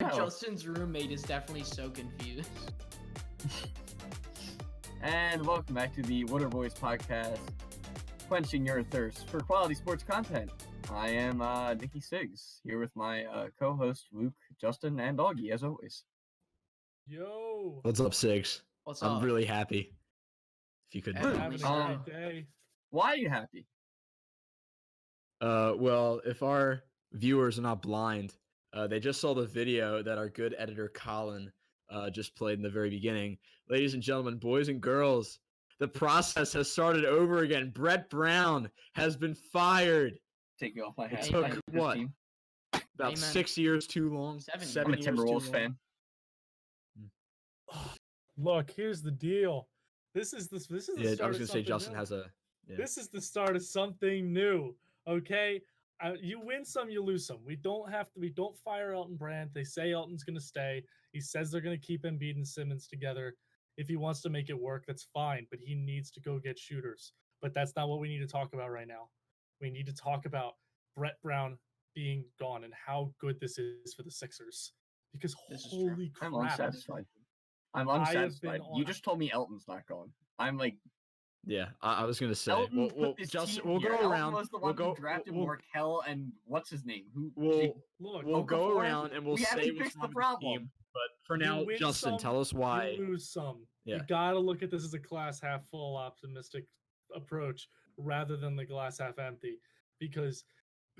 know. Justin's roommate is definitely so confused. And welcome back to the Wudder Boys podcast, quenching your thirst for quality sports content. I am Nikki Siggs, here with my co-host Luke, Justin, and Augie, as always. Yo! What's up, Siggs? What's up? I'm really happy. If you could. Luke, Having a great day. Why are you happy? Well, if our viewers are not blind, they just saw the video that our good editor Colin just played in the very beginning. Ladies and gentlemen, boys and girls, the process has started over again. Brett Brown has been fired. Take you off my It hat. took, Thank you, what, team. about Amen. 6 years too long? 7 I'm a years too Timberwolves long? fan. Look, here's the deal. This is the Yeah, start I was of gonna say something Justin new. has a. Yeah. This is the start of something new. Okay, you win some, you lose some. We don't fire Elton Brand. They say Elton's gonna stay. He says they're gonna keep Embiid and Simmons together. If he wants to make it work, that's fine. But he needs to go get shooters. But that's not what we need to talk about right now. We need to talk about Brett Brown being gone and how good this is for the Sixers. Because This is true. holy I'm crap! unsatisfied. I'm I have been unsatisfied. You on- just told me Elton's not going. I'm like, Yeah, I was gonna say. Elton We'll put this Justin, team we'll here. go Elton around. was the We'll one go. who drafted We'll, Markel and what's his name? Who? we'll, Look, we'll go Okafor, around and we'll we say haven't what's fixed the wrong with the problem. team. But for you now, win Justin, some, tell us why. You lose some. Yeah. You gotta look at this as a glass half full optimistic approach rather than the glass half empty. Because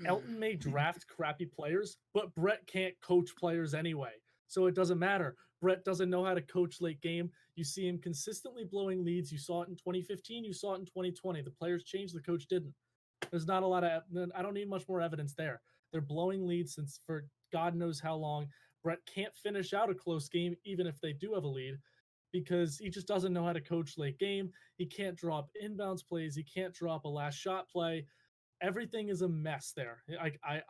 Elton may draft crappy players, but Brett can't coach players anyway. So it doesn't matter. Brett doesn't know how to coach late game. You see him consistently blowing leads. You saw it in 2015. You saw it in 2020. The players changed. The coach didn't. There's not a lot of. I don't need much more evidence there. They're blowing leads since for God knows how long. Brett can't finish out a close game, even if they do have a lead, because he just doesn't know how to coach late game. He can't drop inbounds plays. He can't drop a last shot play. Everything is a mess there.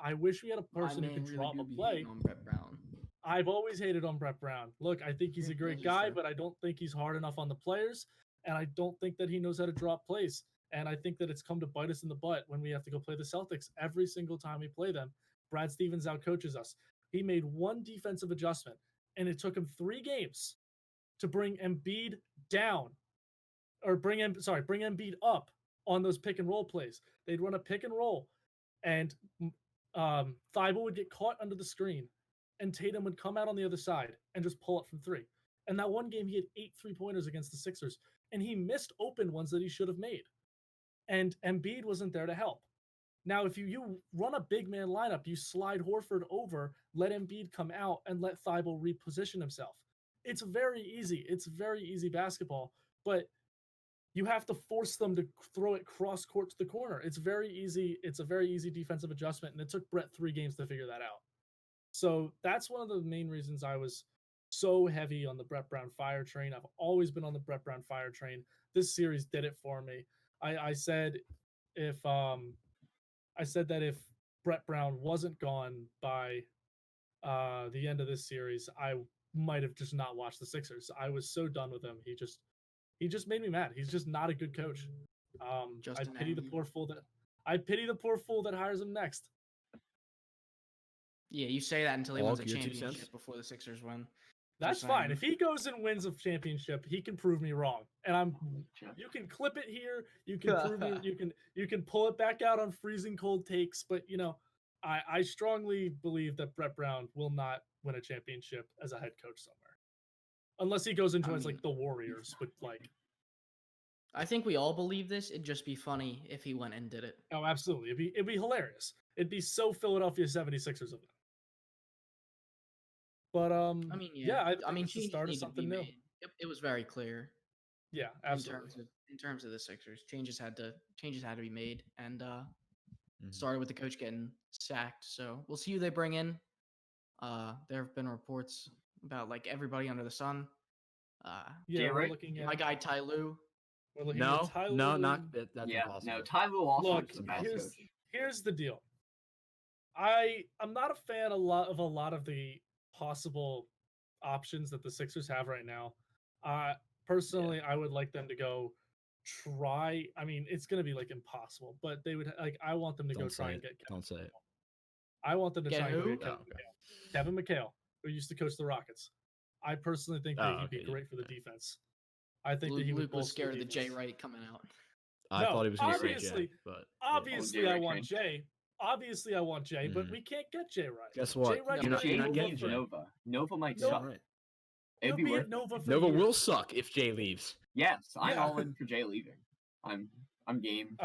I wish we had a person who could drop a play. On Brett Brown. I've always hated on Brett Brown. Look, I think he's a great guy, but I don't think he's hard enough on the players, and I don't think that he knows how to drop plays. And I think that it's come to bite us in the butt when we have to go play the Celtics every single time we play them. Brad Stevens outcoaches us. He made one defensive adjustment, and it took him 3 games to bring Embiid down, or bring Embiid up on those pick and roll plays. They'd run a pick and roll, and Thibault would get caught under the screen, and Tatum would come out on the other side and just pull up from 3. And that one game, he had 8 3-pointers against the Sixers, and he missed open ones that he should have made. And Embiid wasn't there to help. Now, if you run a big man lineup, you slide Horford over, let Embiid come out, and let Thibault reposition himself. It's very easy. It's very easy basketball, but you have to force them to throw it cross court to the corner. It's very easy. It's a very easy defensive adjustment, and it took Brett 3 games to figure that out. So that's one of the main reasons I was so heavy on the Brett Brown fire train. I've always been on the Brett Brown fire train. This series did it for me. I said that if Brett Brown wasn't gone by the end of this series, I might have just not watched the Sixers. I was so done with him. He just made me mad. He's just not a good coach. I pity the poor fool that hires him next. Yeah, you say that until he All wins a your 2 championship cents? before the Sixers win. That's Just fine. saying. If he goes and wins a championship, he can prove me wrong. And you can clip it here. You can prove me. You can pull it back out on freezing cold takes. But I strongly believe that Brett Brown will not win a championship as a head coach somewhere, unless he goes into as like the Warriors with like. I think we all believe this. It'd just be funny if he went and did it. Oh, absolutely. It'd be hilarious. It'd be so Philadelphia 76ers of it. But I think it's the start of something new. It was very clear. Yeah, absolutely. In terms of the Sixers, changes had to be made, and started with the coach getting sacked. So we'll see who they bring in. There have been reports about like everybody under the sun. We're looking at my guy Ty Lue. We're looking No, at Ty no, Lue. not that. That's impossible. No, Ty Lue also Look, is a bad coach. here's the deal. I'm not a fan of a lot of the possible options that the Sixers have right now. Personally, I would like them to go try. I mean, it's going to be like impossible, but they would like. I want them to go try and get. Don't say it. I want them to Get try and who? get Kevin McHale. who used to coach the Rockets. I personally think that he'd be great for the defense. I think that he would Luke was bolster scared of the defense. Jay Wright coming out. I No, thought he was going to say obviously- Jay, but Obviously, Jay I Wright want train. Jay. Obviously, I want Jay, but Mhm. we can't get Jay Wright. guess what? Jay Wright's You're not- been you're at not Nova getting for- Nova. Nova might Nope. suck. Right. He'll It'd be be worth at it. Nova for Nova years. will suck if Jay leaves. Yes, I'm Yeah. all in for Jay leaving. I'm game.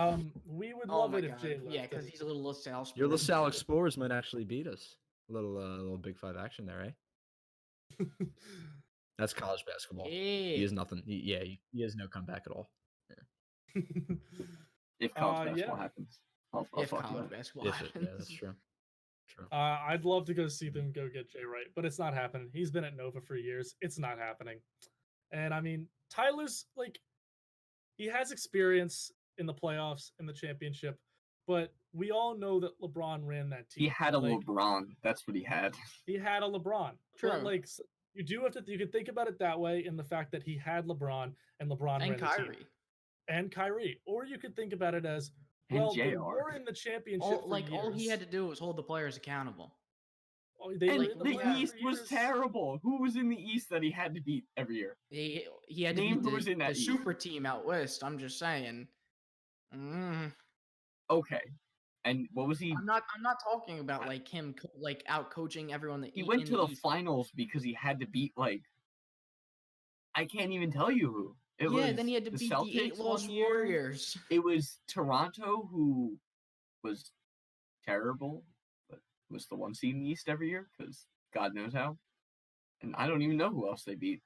We would Oh love my it if God. Jay left. Yeah, because he's a little LaSalle. Your sport. LaSalle Explorers might actually beat us. A little Big Five action there, eh? That's college basketball. Hey. He is nothing. He has no comeback at all. If college yeah. basketball happens, I'll if fuck you college up. basketball Yeah, happens. that's true. True. I'd love to go see them go get Jay Wright, but it's not happening. He's been at Nova for years. It's not happening. And I mean, Tyler's like, he has experience in the playoffs, in the championship, but we all know that LeBron ran that team. He had a like, LeBron. That's what he had. He had a LeBron. True. But like, you do have to. You can think about it that way, in the fact that he had LeBron and LeBron And ran the team. Kyrie. And Kyrie, or you could think about it as, And well, they JR. were in the championship All, for like years. all he had to do was hold the players accountable. Oh, they And were in the the playoffs East for was years. terrible. Who was in the East that he had to beat every year? He had to Name beat who was in the that East. super team out west. I'm just saying. Okay. And what was he? I'm not talking about like him like out coaching everyone that He went in to the East. finals because he had to beat like I can't even tell you who. It Yeah, was then he had to the beat Celtics the 8 loss one year. Warriors. It was Toronto who was terrible, but was the 1 seed in the East every year because God knows how. And I don't even know who else they beat.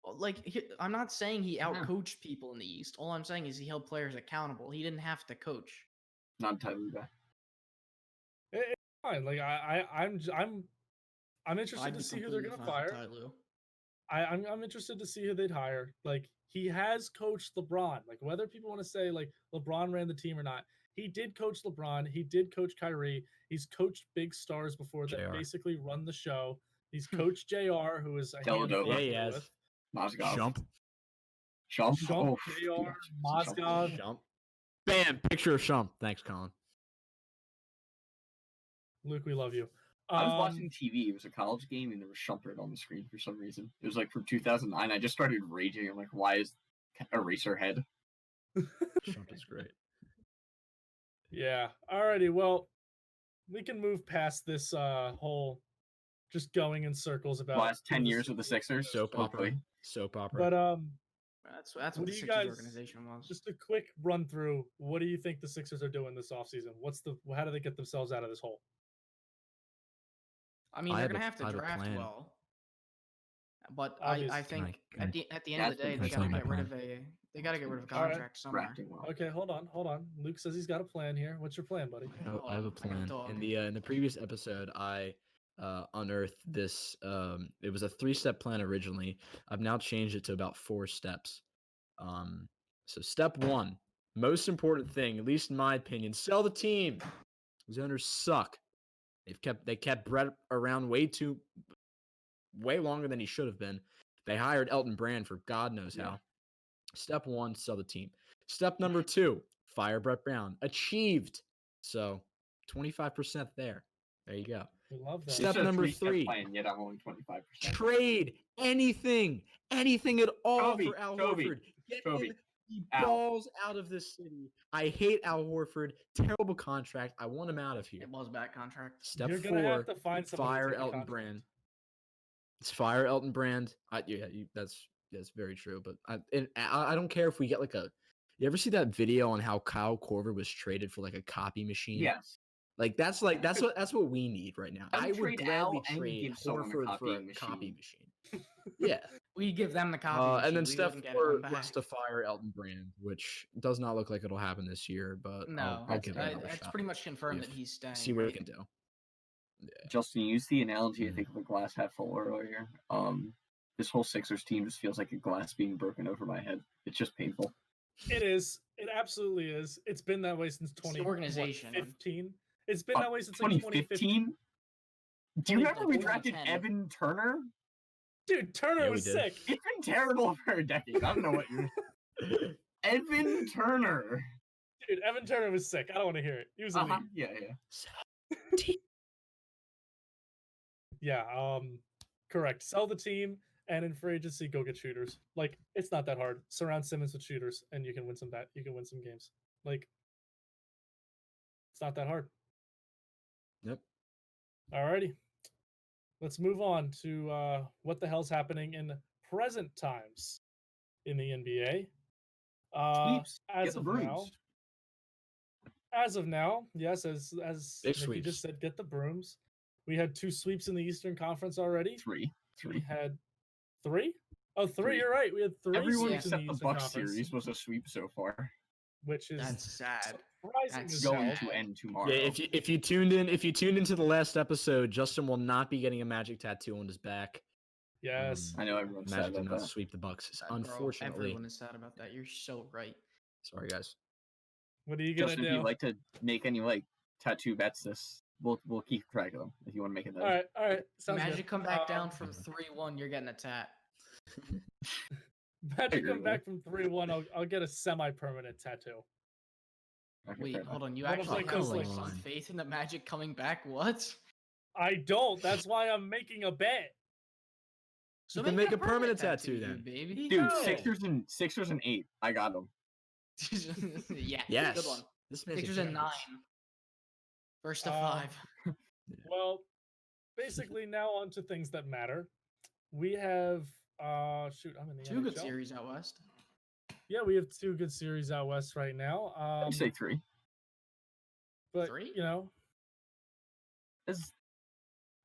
Like I'm not saying he Yeah. outcoached people in the East. All I'm saying is he held players accountable. He didn't have to coach. Not Tyler guy. It's fine. Like I'm interested I'd to be see who they're completely gonna fine with fire. Ty Lue. I'm interested to see who they'd hire. Like, he has coached LeBron. Like, whether people want to say like LeBron ran the team or not, he did coach LeBron. He did coach Kyrie. He's coached big stars before that JR. basically run the show. He's coached JR, who is a Dellavedova. handful to Yeah, he deal has. with. Mozgov. Jump. Shump. Shump, Oh, JR, Shump. Mozgov. Shump. Bam! Picture of Shump. Thanks, Colin. Luke, we love you. I was watching TV. It was a college game, and there was Shumpert on the screen for some reason. It was like from 2009. I just started raging. I'm like, why is Eraserhead? Shump is great. Yeah. Alrighty. Well, we can move past this whole just going in circles about Last who 10 the years with the Sixers. Soap opera. hopefully. Soap opera. But That's What what do the you Sixers guys- organization was. just a quick run through. What do you think the Sixers are doing this offseason? How do they get themselves out of this hole? I mean, I they're have gonna a- have I to have a draft plan. well. But Obvious. I Can think can at the end of the day, That's they my gotta get rid plan. of they gotta get rid of a All right. contract somewhere. Drafting well. Okay, hold on. Luke says he's got a plan here. What's your plan, buddy? I have a plan. In the previous episode, I unearthed this. It was a 3-step plan originally. I've now changed it to about 4 steps. So step 1, most important thing, at least in my opinion, sell the team. These owners suck. They kept Brett around way longer than he should have been. They hired Elton Brand for God knows how. Step 1, sell the team. Step number 2, fire Brett Brown. Achieved. So 25% there. There you go. We love that. Step It's a number 3-step 3. plan, yet I'm only 25%. Trade anything at all Toby, for Al Toby, Horford. Get Toby, him the Al. balls out of this city. I hate Al Horford. Terrible contract. I want him out of here. It was a bad contract. Step You're 4, gonna have to find somebody to fire take the Elton contract. Brand. It's fire Elton Brand. That's very true. But I don't care if we get like a. You ever see that video on how Kyle Korver was traded for like a copy machine? Yes. That's what we need right now. I would I would trade gladly Al and trade give someone a Horford for a copying copy machine. machine. Yeah. We give them the copy. And then machine, we step wouldn't get 4 one back. was to fire Elton Brand, which does not look like it'll happen this year, but No, I'll give it another it's shot. pretty much confirmed If- that he's staying. See what right? he can do. Yeah. Justin, you used the analogy, I Mhm. think, of a glass half full earlier. This whole Sixers team just feels like a glass being broken over my head. It's just painful. It is. It absolutely is. It's been that way since the organization. 2015. It's been that way since like 2015? Do you remember we drafted 2010. Evan Turner? Dude, Turner Yeah, we was did. sick. It's been terrible for a decade. I don't know what you're. Evan Turner. Dude, Evan Turner was sick. I don't want to hear it. He was elite. Yeah. Yeah, correct. Sell the team, and in free agency, go get shooters. Like, it's not that hard. Surround Simmons with shooters, and you can win some You can win some games. Like, it's not that hard. Yep. Alrighty, let's move on to what the hell's happening in present times in the NBA. Sweeps. As Get the of brooms. now, yes, as Big Nikki sweeps. just said, get the brooms. We had 2 sweeps in the Eastern Conference already. Three. We had 3. Oh, 3. Three. You're right. We had 3 Everyone sweeps in the except the Eastern Bucks Conference, series was a sweep so far. which is That's sad. surprising That's as Going hell. to end tomorrow. Yeah, if you tuned into the last episode, Justin will not be getting a Magic tattoo on his back. Yes. I know everyone's sad Magic did about not that. sweep the Bucks, Sad, bro. unfortunately. Everyone is sad about that. You're so right. Sorry, guys. What are you gonna Justin, do? if you'd like to make any tattoo bets, we'll keep track of them if you want to make it. All right. Sounds Magic good. come back down from 3-1. You're getting a tat. Magic agree come with back from 3-1. I'll get a semi-permanent tattoo. Okay, Wait, fair hold enough. on. You One of, actually like, have those, like like- some faith in the Magic coming back? What? I don't. That's why I'm making a bet. You can make a permanent tattoo then. baby. Dude, No. Sixers and 8. I got them. Yeah. Yes. Good one. This man's a Sixers and 9. genius. First to Um, 5. Well, basically now on to things that matter. We have I'm in the 2 good NHL. series out west. Yeah, we have 2 good series out west right now. I'd say 3. But 3? you know, It's-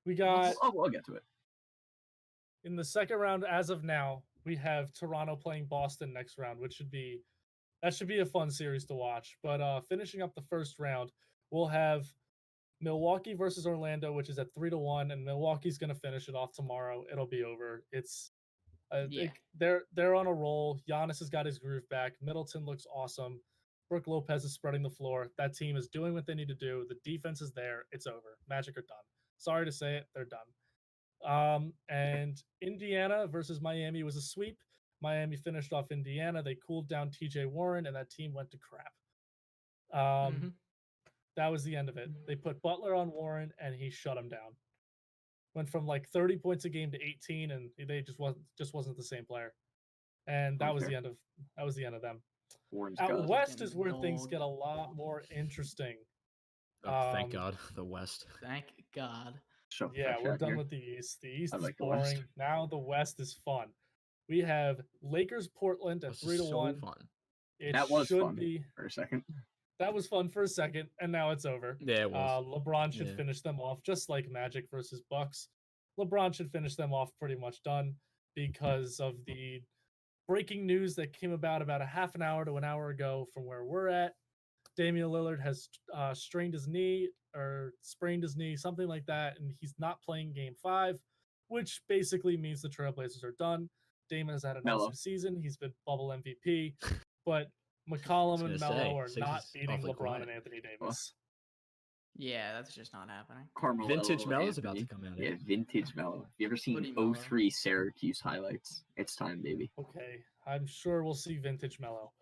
we got I'll get to it. in the second round as of now, we have Toronto playing Boston next round, which should be a fun series to watch. But finishing up the first round, we'll have Milwaukee versus Orlando, which is at 3-1, and Milwaukee's going to finish it off tomorrow. It'll be over. It's Yeah. they're on a roll. Giannis has got his groove back. Middleton looks awesome. Brooke Lopez is spreading the floor. That team is doing what they need to do. The defense is there. It's over. Magic are done. Sorry to say it, they're done. And Indiana versus Miami was a sweep. Miami finished off Indiana. They cooled down TJ Warren, and that team went to crap. That was the end of it. They put Butler on Warren, and he shut him down. Went from like 30 points a game to 18, and they just wasn't the same player. And that was Okay. the end of them. Warren's Out got it. west Getting is where things dogged. get a lot more interesting. Oh, thank Um, God, the West. Thank God. Show Yeah, fresh we're out done here. with the East. The East I is like the West. boring. Now the West is fun. We have Lakers Portland at This is 3-1. so fun. It That was should fun. be. For a second. That was fun for a second, and now it's over. Yeah, it was. LeBron should Yeah. finish them off, just like Magic versus Bucks. LeBron should finish them off pretty much done because of the breaking news that came about a half an hour to an hour ago from where we're at. Damian Lillard has strained his knee or sprained his knee, something like that, and he's not playing Game 5, which basically means the Trailblazers are done. Damon has had an Melo. awesome season. He's been bubble MVP, but McCollum and gonna Melo say, are Sixers not is beating awfully LeBron quiet. and Anthony Davis. Yeah, that's just not happening. Carmelo Vintage Melo's about Anthony. to come out. Yeah, vintage Melo. Have you ever seen Woody Melo. 03 Syracuse highlights? It's time, baby. Okay, I'm sure we'll see vintage Melo.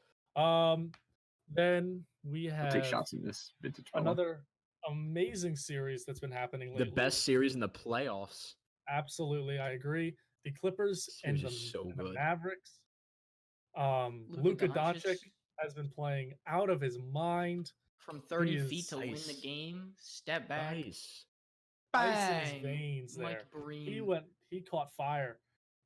Then we We'll have take shots in this vintage Melo. another amazing series that's been happening lately. The best series in the playoffs. Absolutely, I agree. The Clippers and Series the, is so and the good. Mavericks. Luka Luka Doncic Doncic. has been playing out of his mind. From 30 is feet to win the nice. game, step back, Nice. Ice in his bang, veins there. Mike Breen. He caught fire.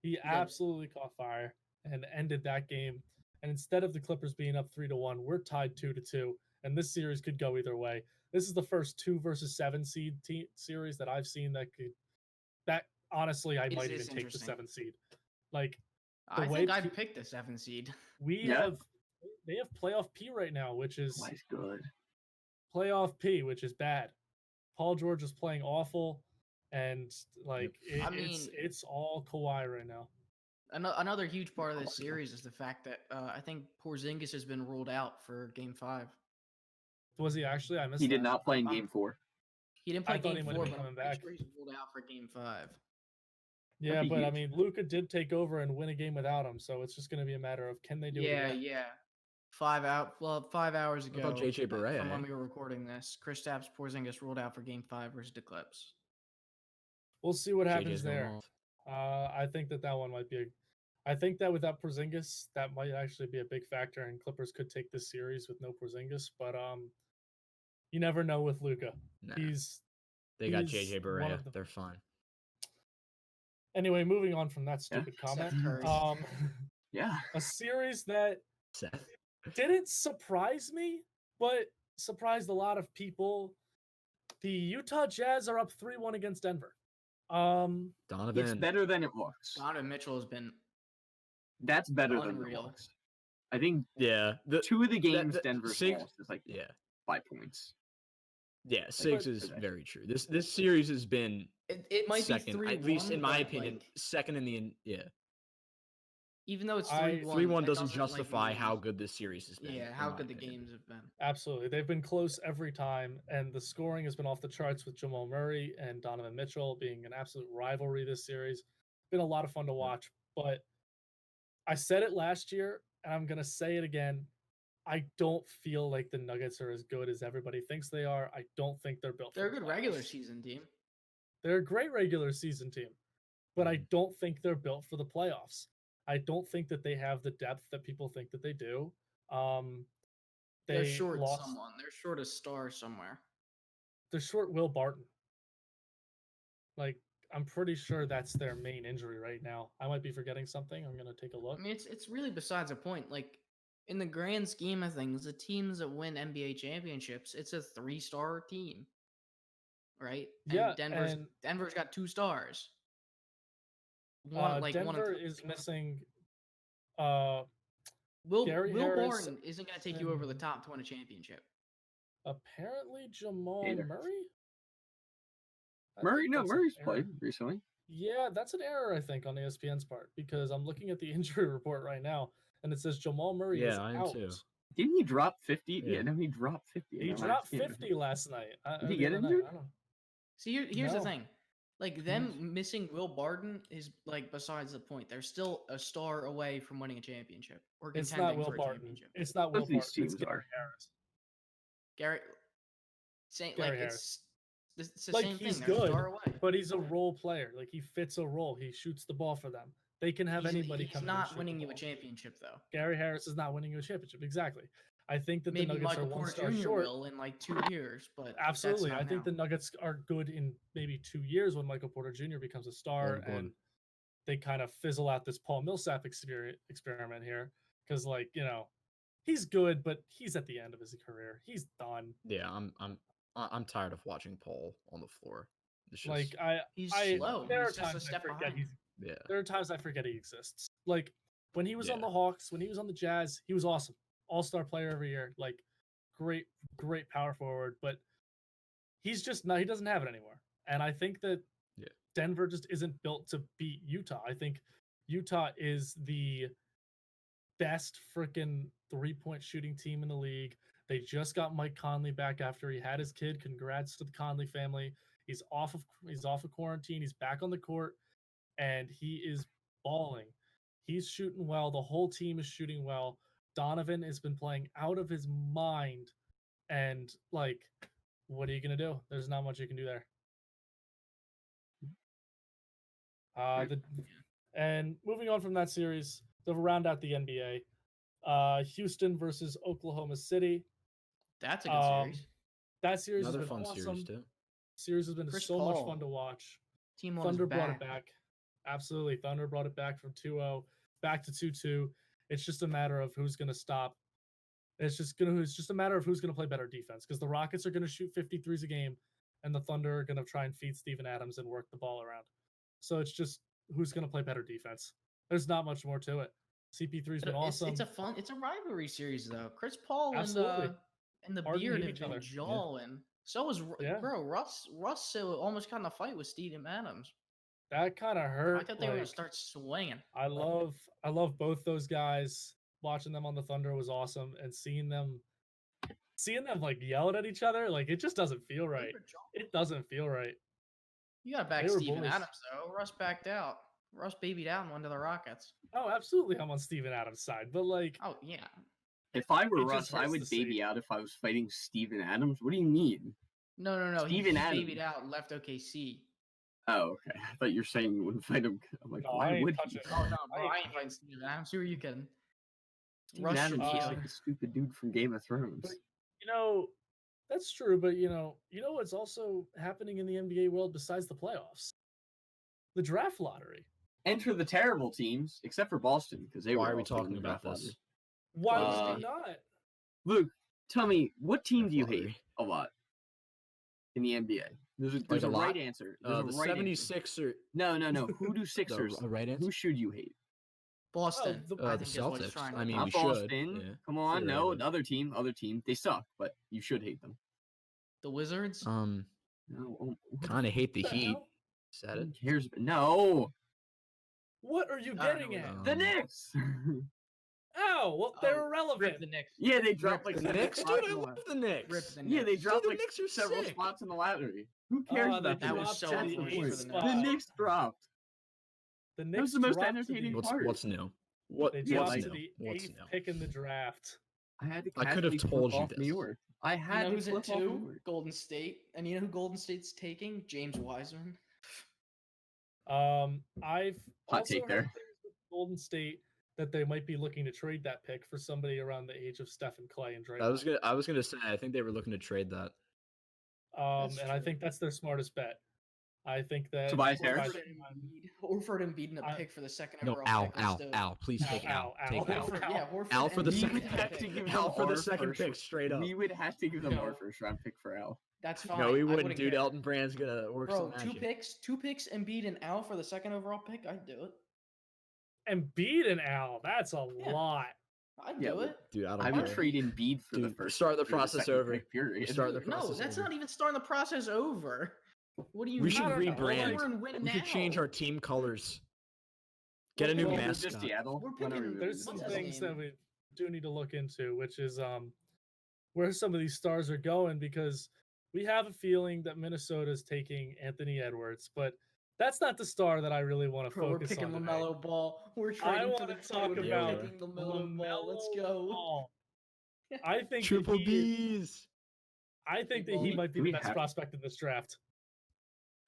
He did. absolutely caught fire and ended that game. And instead of the Clippers being up 3-1, we're tied 2-2. And this series could go either way. This is the first 2 versus 7 seed series that I've seen that honestly I Is might this even take the interesting? 7 seed. Like I way think pe- I'd pick the 7 seed. Yeah. they have playoff P right now, which is Nice, good. playoff P, which is bad. Paul George is playing awful, and like I it's all Kawhi right now. Another huge part of this series is the fact that I think Porzingis has been ruled out for Game 5. Was he actually? I missed. He did that. not play in Game 4. He didn't I play thought he Game might 4, have but been I'm coming pretty back. sure he's ruled out for Game 5. Yeah, be but I huge. mean, Luca did take over and win a game without him, so it's just going to be a matter of can they do it Yeah, again? yeah. 5 hours What ago. about JJ Barea, From when eh? we were recording this, Kristaps Porzingis ruled out for Game 5 versus the Clips. We'll see what happens JJ's going there. off. I think that one might be. I think that without Porzingis, that might actually be a big factor, and Clippers could take this series with no Porzingis. But you never know with Luka. Nah, He's they got he's JJ one Barea. of the- They're fine. Anyway, moving on from that stupid comment. Steph Curry. Yeah. A series that Seth. didn't surprise me, but surprised a lot of people. The Utah Jazz are up 3-1 against Denver. Donovan. It's better than it looks. Donovan Mitchell has been That's better than it unreal. looks. I think Yeah. 2 of the games that- Denver's Sig- lost is like Yeah. 5 points. Yeah, Sigs but- is very true. This series has been It might second, be 3-1, at least in my but, opinion, like, second in the even though it's I- 3-1, 3-1 that doesn't like, justify mean- how good this series has been. Yeah, in how my good the opinion. games have been. Absolutely. They've been close every time, and the scoring has been off the charts with Jamal Murray and Donovan Mitchell being an absolute rivalry this series. Been a lot of fun to watch, but I said it last year, and I'm going to say it again. I don't feel like the Nuggets are as good as everybody thinks they are. I don't think they're built They're a for the good regular playoffs. season team. They're a great regular season team, but I don't think they're built for the playoffs. I don't think that they have the depth that people think that they do. They're short lost. someone. They're short a star somewhere. They're short Will Barton. Like, I'm pretty sure that's their main injury right now. I might be forgetting something. I'm gonna take a look. I mean, it's really besides the point. Like, in the grand scheme of things, the teams that win NBA championships, it's a 3-star team, right? Yeah, And Denver's got 2 stars. One of Denver the is missing. Will Gary Will Harris Barton isn't going to take you over the and- top to win a championship. Apparently Jamal Hater. Murray. I Murray, think no, that's an Murray's error. played recently. Yeah, that's an error I think on ESPN's part because I'm looking at the injury report right now and it says Jamal Murray is Yeah, I am out. too. Didn't he drop 50? Yeah. Yeah, no, he dropped 50. in He the last dropped game. 50 last night. Did he the get other night. injured? I don't. See, here's the No. thing. Like, them missing Will Barton is, like, besides the point. They're still a star away from winning a championship or It's contending not Will for a Barton. championship. It's not Will Both these Barton. It's teams Gary are. Harris. Garrett, saying Gary like Harris. it's the Like, same he's thing. They're a good, star away. But he's a role player. Like he fits a role. He shoots the ball for them. They can have anybody He's come in and not shoot winning the you a ball. championship though. Gary Harris is not winning you a championship. Exactly. I think that Maybe the Nuggets Michael are one Porter star Jr. short. will in like 2 years, but Absolutely. That's I not think now. the Nuggets are good in maybe 2 years when Michael Porter Jr. becomes a star Gordon. and they kind of fizzle out this Paul Millsap experiment here. Because, like, you know, he's good, but he's at the end of his career. He's done. Yeah, I'm tired of watching Paul on the floor. It's just, Like, he's I slow. there are He's just a times I step forget behind. he's yeah. there are times I forget he exists. Like when he was on Yeah. the Hawks, when he was on the Jazz, he was awesome. All-star player every year. Like great power forward, but he's just not he doesn't have it anymore. And I think that Yeah. Denver just isn't built to beat Utah. I think Utah is the best freaking three-point shooting team in the league. They just got Mike Conley back after he had his kid. Congrats to the Conley family. He's off of quarantine. He's back on the court and he is balling. He's shooting well. The whole team is shooting well. Donovan has been playing out of his mind. And like, what are you gonna do? There's not much you can do there. And moving on from that series, to round out the NBA, Houston versus Oklahoma City. That's a good series. That series Another has been fun awesome. series too. Series has been Chris so much Paul. fun to watch. Team on Thunder his brought it back. back. Absolutely. Thunder brought it back from 2-0 back to 2-2. It's just a matter of who's going to stop. It's just a matter of who's going to play better defense because the Rockets are going to shoot 53s a game and the Thunder are going to try and feed Steven Adams and work the ball around. So it's just who's going to play better defense. There's not much more to it. CP3's been awesome. It's a rivalry series though. Chris Paul Absolutely. and the Harden Beard hate have each been other. jawing. So was Yeah. bro Russ almost got in a fight with Steven Adams. That kind of hurt. I thought they were gonna like, start swinging. I love both those guys. Watching them on the Thunder was awesome, and seeing them like yelling at each other, like it just doesn't feel right. It doesn't feel right. You got back They were Steven bullies. Adams though. Russ backed out. Russ babied out and went to the Rockets. Oh, absolutely, I'm on Steven Adams' side, but like, Oh yeah. If I were It just Russ, I hurts would to see. baby out if I was fighting Steven Adams. What do you mean? No. Steven he Adams. babied out and left OKC. Oh, okay. I thought you were saying you wouldn't fight him. I'm like, No, I why ain't would touching he? him. Oh no, bro, I I ain't fighting Steven Adams. Who are you kidding? Steven Rush Adams should looks kill. like the stupid dude from Game of Thrones. You know, that's true, but you know what's also happening in the NBA world besides the playoffs? The draft lottery. Enter the terrible teams, except for Boston, because they Why were are we also in talking the about draft this? lottery. Why would Uh, they not? Luke, tell me, what team do you hate Lottery. a lot in the NBA? There's Like a a right lot? answer. There's a The right answer. 76ers. No. Who do Sixers? a right answer? Who should you hate? Boston. the- I The think is what he's Celtics. trying to I mean, do. we Not should. Boston. Yeah. Come on, no, Theoretically. other team. They suck, but you should hate them. The Wizards. No, Kind of hate the What the Heat. hell? Is that who it? cares? No, What are you I don't know getting at? what the Knicks. Oh, well, they're Oh, irrelevant. Rip the Knicks. Yeah, they dropped Rip like The the several Knicks, spots dude. I in the love la- the Knicks. Rip the Yeah, they Knicks. dropped the like Knicks are several sick. spots in the lottery. Who cares Oh, about they That the was Knicks? so That's the unfortunate point. for the spot. Knicks. The Knicks dropped. The That Knicks was the most dropped to entertaining the, part. What's new? What? They Yeah, dropped like- to new? the What's 8th new? pick in the draft. I had to. I could have casually told flip you off New this. York. I You had know to who's flip at off New 2? York. Golden State. And you know who Golden State's taking? James Wiseman. I've Hot also take heard there. things with Golden State that they might be looking to trade that pick for somebody around the age of Steph and Clay and Draymond. I was gonna say. I think they were looking to trade that. That's And I true. think that's their smartest bet. I think that Tobias Harris? Horford and Embiid in a I- pick for the second No, overall Al, pick. are Al, still- Al. Please take Al. Al, Take Al. Al. Horford, yeah, Horford Al for and the Embiid second in a have to pick. give Al them for the our second first- pick, straight up. We would have to give them our No. first round pick for Al. That's fine. No, we I wouldn't, dude. care. Elton Brand's gonna work Bro, some two magic. picks, Embiid and Al for the second overall pick. I'd do it. Embiid and Al, that's a Yeah. lot. I'd Yeah, do well, it. Dude, I I don't would care. trade Embiid for the Dude, first. start the for process second over. pick, period. Start the No, process that's over. not even starting the process over. What do you We mean? should I don't know, rebrand. We're in win We should change now. our team colors. Get a Well, new well, We're mascot. just Seattle. We're When are we picking- moving There's to some What's his Seattle? things name? that we do need to look into, which is where some of these stars are going, because we have a feeling that Minnesota's taking Anthony Edwards, but that's not the star that I really want to Bro, we're focus picking on today. LaMelo Ball. We're I trading for want the to talk we're about picking LaMelo Ball. Let's LaMelo go. Ball. I think that Triple he- B's. I think that he Ball. might be Do the we best have- prospect in this draft.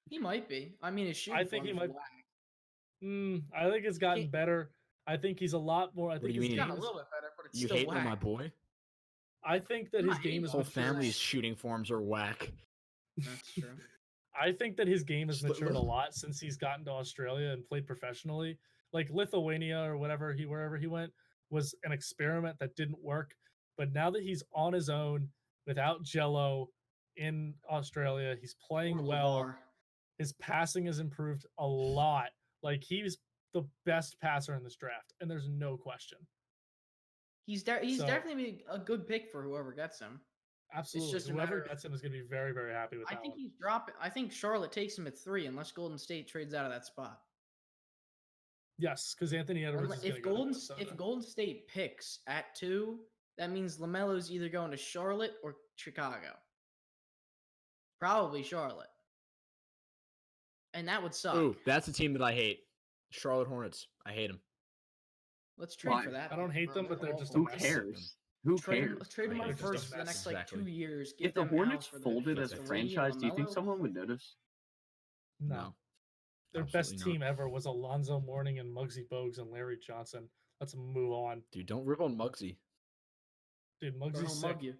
He might be. I mean, his shooting I think he form is might- whack. I think it's gotten Can't- better. I think he's a lot more. I What think do you his mean? He's game gotten a is- little bit better, but it's You still hate whack. my boy? I think that I'm his not game hating is on Whole him. matured. family's shooting forms are whack. That's true. I think that his game has Just matured a lot since he's gotten to Australia and played professionally. Like Lithuania or wherever he went was an experiment that didn't work. But now that he's on his own without Jello in Australia, he's playing Poor well. LeVar. His passing has improved a lot. Like he's the best passer in this draft, and there's no question. He's So- definitely a good pick for whoever gets him. Absolutely, just a whoever matter of- gets him is going to be very, very happy with I that think one. he's dropping. I think Charlotte takes him at 3 unless Golden State trades out of that spot. Yes, because Anthony Edwards is going to If go to Golden Minnesota. if Golden State picks at 2, that means LaMelo's either going to Charlotte or Chicago. Probably Charlotte. And that would suck. Ooh, that's a team that I hate. Charlotte Hornets. I hate them. Let's trade Why? for that. I don't hate bro. them, but they're just awful. Who mess. cares? Who Trade him, cares? let's trade him I on hate them. first Just for the a next mess. like Exactly. 2 years. If Give the them Al Hornets for the folded for as a 3 and franchise, do you think LaMelo. someone would notice? No. Their best absolutely team not. ever was Alonzo Mourning and Muggsy Bogues and Larry Johnson. Let's move on. Dude, don't rip on Muggsy. Dude, Or Muggsy's he'll sick. mug you.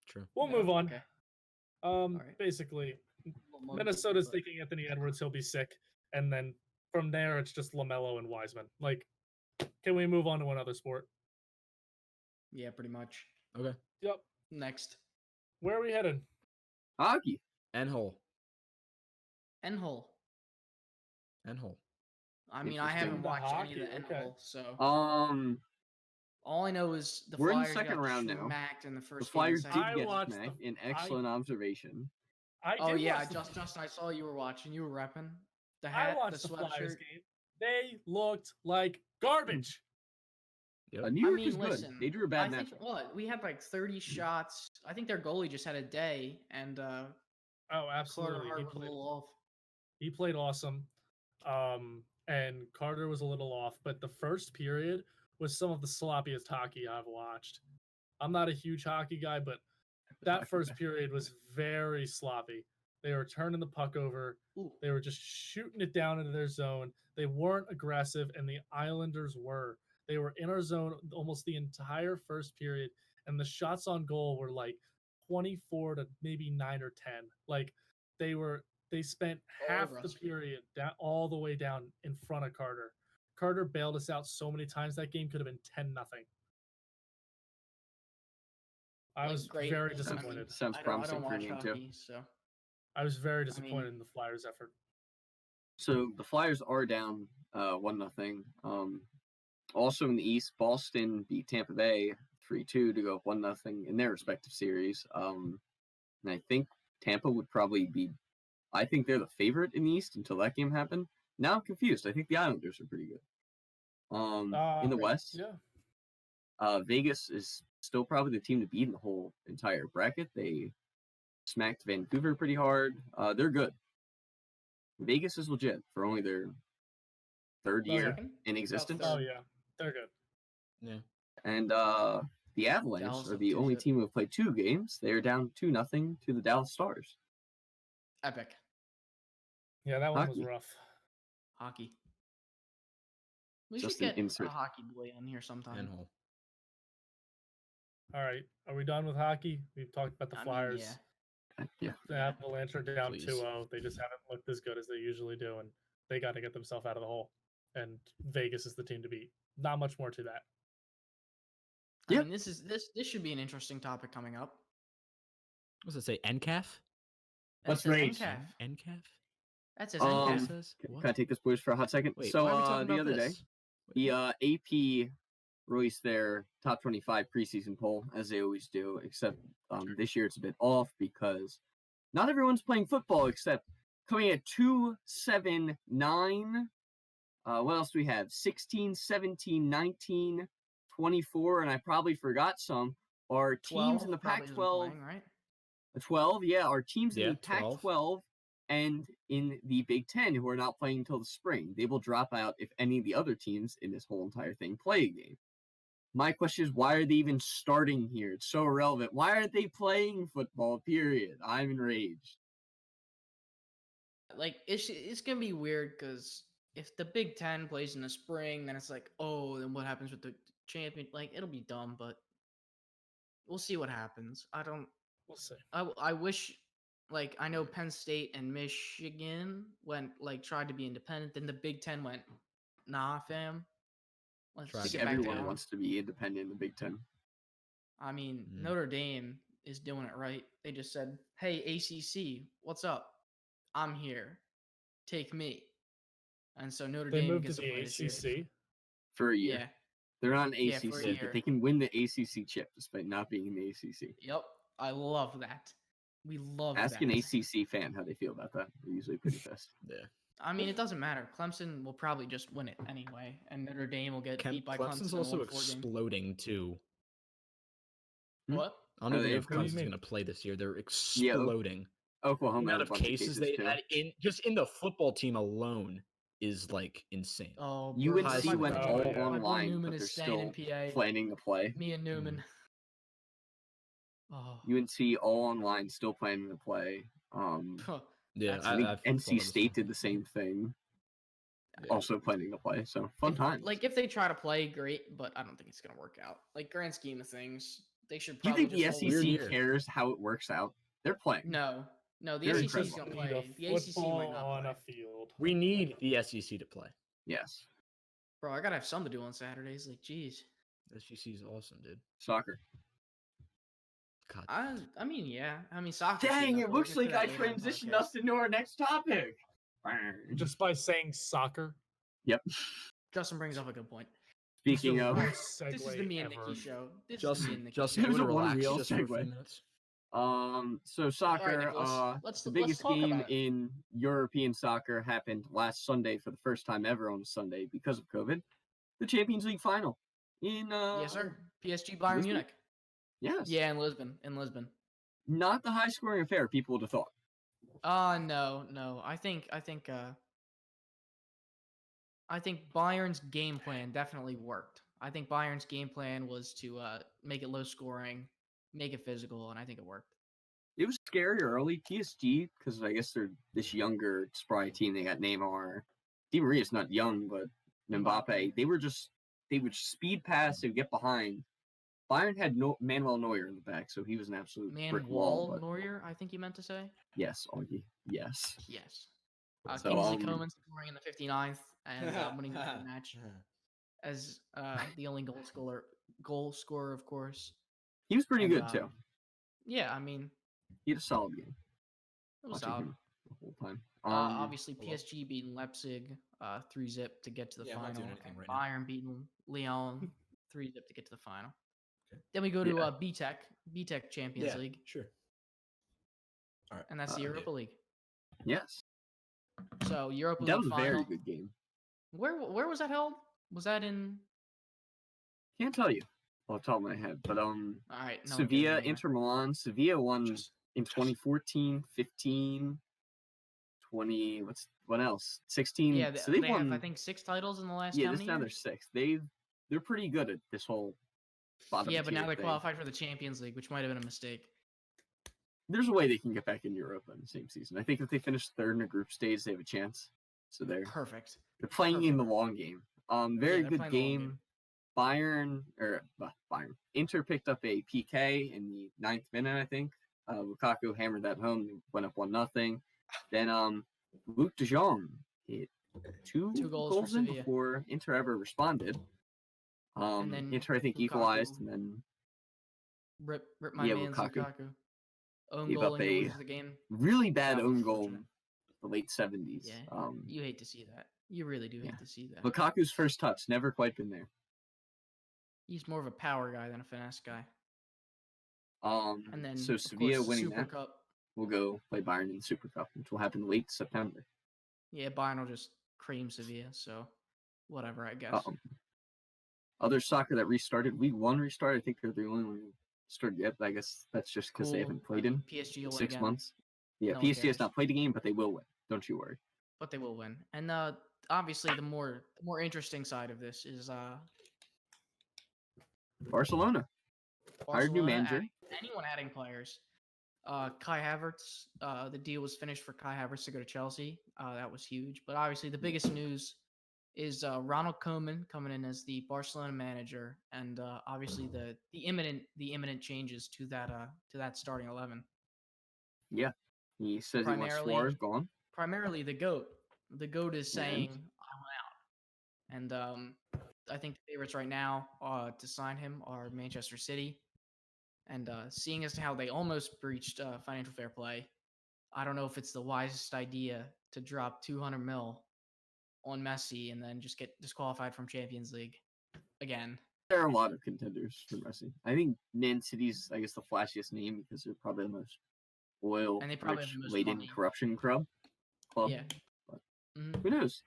True. We'll No? move on. Okay. right. Basically, He'll mug you, Minnesota's but- taking Anthony Edwards. He'll be sick. And then from there, it's just LaMelo and Wiseman. Like, can we move on to another sport? Yeah, pretty much. Okay. Yep. Next. Where are we headed? Hockey. N-hole. N-hole. N-hole. I mean, I haven't Interesting. watched any of Hockey, the okay. N-hole, so all I know is the We're in the Flyers second got round now. smacked in the The first Flyers game. did I get watched smacked. the- An excellent observation. I Oh did yeah, watch the- Justin, I saw you were watching. You were repping the I hat, watched the the Flyers sweatshirt. game. They looked like garbage. Yep. New York I mean, is good. listen, They drew a I bad think matchup. what we had like 30 shots. I think their goalie just had a day, and Oh, Carter absolutely. Hart was a little off. He played awesome. And Carter was a little off, but the first period was some of the sloppiest hockey I've watched. I'm not a huge hockey guy, but that first period was very sloppy. They were turning the puck over. Ooh. They were just shooting it down into their zone. They weren't aggressive, and the Islanders were. They were in our zone almost the entire first period, and the shots on goal were like 24 to maybe 9 or 10. Like they spent half the period down all the way down in front of Carter. Carter bailed us out so many times that game could have been 10-0. I was very disappointed. Sounds promising for watch me too. hockey, so I was very disappointed in the Flyers' effort. So the Flyers are down 1-0. Also in the East, Boston beat Tampa Bay 3-2 to go up 1-0 in their respective series. And I think Tampa would probably be. I think they're the favorite in the East until that game happened. Now I'm confused. I think the Islanders are pretty good. In the West, Vegas is still probably the team to beat in the whole entire bracket. They smacked Vancouver pretty hard. They're good. Vegas is legit for only their third year in existence. Oh yeah, they're good. Yeah. And the Avalanche Dallas are up the only 2-0. team who have played 2 games. They are down 2-0 to the Dallas Stars. Epic Yeah, that one Hockey. was rough. hockey. We Just should an get insert. a hockey boy on here sometime. Manhole. All right, are we done with hockey? We've talked about the I mean, Flyers. Yeah. The Avalanche are down Please. 2-0. They just haven't looked as good as they usually do, and they got to get themselves out of the hole. And Vegas is the team to beat. Not much more to that. I Yeah. mean, this should be an interesting topic coming up. What's it say? NCAF? Let's That says rage. NCAF. NCAF? That says Um, NCAF. Says? Can I take this, boys, for a hot second? Wait, So why are we talking the about other day, this? the AP released their top 25 preseason poll, as they always do, except this year it's a bit off because not everyone's playing football, except coming at 2-7-9. What else do we have? 16, 17, 19, 24, and I probably forgot some. Our teams in the probably isn't Pac-12, playing, right? 12, yeah, our teams in Yeah, the 12. Pac-12 and in the Big Ten who are not playing until the spring. They will drop out if any of the other teams in this whole entire thing play a game. My question is, why are they even starting here? It's so irrelevant. Why aren't they playing football, period? I'm enraged. Like it's gonna be weird because if the Big Ten plays in the spring, then it's like, oh, then what happens with the champion? Like it'll be dumb, but we'll see what happens. We'll see. I wish, like, I know Penn State and Michigan tried to be independent. Then the Big Ten went, nah, fam. Let's Tried get to back Everyone down. wants to be independent in the Big Ten. I mean, Mm. Notre Dame is doing it right. They just said, hey, ACC, what's up? I'm here. Take me. And so Notre They Dame moved to gets the to play this year. ACC. For a year. Yeah. They're not an Yeah, for a ACC, year. but they can win the ACC chip despite not being in the ACC. Yep. I love that. We love Ask that. an ACC fan how they feel about that. They're usually pretty pissed. Yeah. I mean, it doesn't matter. Clemson will probably just win it anyway, and Notre Dame will get beat by Clemson's Clemson. also in a 1-4 game. exploding too. What? I don't Oh, even they know have if what do you Clemson's mean? going to play this year. They're exploding. Oklahoma The amount had a of bunch cases they too. had in the football team alone is like insane. Oh, UNC bro, High went school. all Oh, yeah. my boy online, Newman but they're is staying still in PA. planning to play. Me and Newman. Oh. UNC all online, still planning to play. Yeah, That's- I think I've NC followed State this. did the same thing, Yeah. also planning to play. So fun times. Like if they try to play, great, but I don't think it's gonna work out. Like grand scheme of things, they should. Do you Probably think the just SEC hold- Weird year. cares how it works out? They're playing. No, the They're SEC is incredible. gonna Need a play. The ACC might football not on play. a field. We need the SEC to play. Yes. Bro, I gotta have something to do on Saturdays. Like, geez. SEC is awesome, dude. Soccer. God. I mean, yeah. I mean, soccer. Dang, it looks like I transitioned us into our next topic. Just by saying soccer. Justin brings up a good point. Speaking The of, worst This is the segue me and ever. Nikki show. This is the me and Nikki Justin, show. you There's want to a one relax real just for a few segue. minutes? so soccer, Nicholas, let's the biggest talk game about it. in European soccer happened last Sunday for the first time ever on a Sunday because of COVID. The Champions League final in Yes, sir. PSG Bayern Lisbon? Munich. Yes. Yeah, in Lisbon. In Lisbon. Not the high scoring affair people would have thought. No. I think Bayern's game plan definitely worked. I think Bayern's game plan was to make it low scoring, make it physical, and I think it worked. It was scary early. PSG, because I guess they're this younger, spry team. They got Neymar. Di Maria's not young, but Mbappe. They would speed pass. They would get behind. Bayern had Manuel Neuer in the back, so he was an absolute brick wall. Manuel Neuer, I think you meant to say. Yes, Augie. Yes. Yes. So, Kingsley Coman scoring in the 59th and winning the match as the only goal scorer, of course. He was pretty good too. Yeah, I mean, he had a solid game. It was solid. Him the whole time. Obviously, PSG beating Leipzig 3-0 to get to the final. And Bayern beating Lyon 3-0 to get to the final. Okay. Then we go to BTEC Champions League. Sure. All right. And that's the Europa League. Yes. So Europa League that was final. A very good game. Where was that held? Was that in? Can't tell you off the top of my head, but all right, no, Sevilla, Inter Milan. Sevilla won in 2014, 15, 20. What else? 16. Yeah, so they won, have I think 6 titles in the last. Yeah, this now they're 6. They're pretty good at this whole. Yeah, but now they're qualified for the Champions League, which might have been a mistake. There's a way they can get back in Europe in the same season. I think if they finish third in a group stage, they have a chance. So they're perfect. They're playing in the long game. Very good game. Bayern. Inter picked up a PK in the 9th minute, I think. Lukaku hammered that home, went up 1-0. Then Luc de Jong hit two goals in before Inter ever responded. And then Inter, I think, Lukaku equalized, and then rip my man's Lukaku. Own goal and loses the game. Really bad own goal in the late 70s. Yeah, you hate to see that. You really do hate to see that. Lukaku's first touch, never quite been there. He's more of a power guy than a finesse guy. And then so Sevilla winning Super that, Cup. We'll go play Bayern in the Super Cup, which will happen late September. Yeah, Bayern will just cream Sevilla, so whatever, I guess. Other soccer that restarted, League One restarted. I think they're the only one who started yet, but I guess that's just because they haven't played in PSG 6 months. Yeah, PSG has not played a game, but they will win. Don't you worry. But they will win. And obviously the more interesting side of this is Barcelona. Hired new manager. Anyone adding players. Kai Havertz, the deal was finished for Kai Havertz to go to Chelsea. That was huge. But obviously the biggest news is Ronald Koeman coming in as the Barcelona manager, and obviously the imminent changes to that starting 11. Yeah, he says he wants Suarez gone. Primarily the GOAT. The GOAT is saying I want out, and I think the favorites right now to sign him are Manchester City. And seeing as to how they almost breached financial fair play, I don't know if it's the wisest idea to drop 200 mil on Messi and then just get disqualified from Champions League again. There are a lot of contenders for Messi. I think Man City's, I guess, the flashiest name because they're probably the most oil, and they probably rich, laden corruption club. Yeah. But who knows?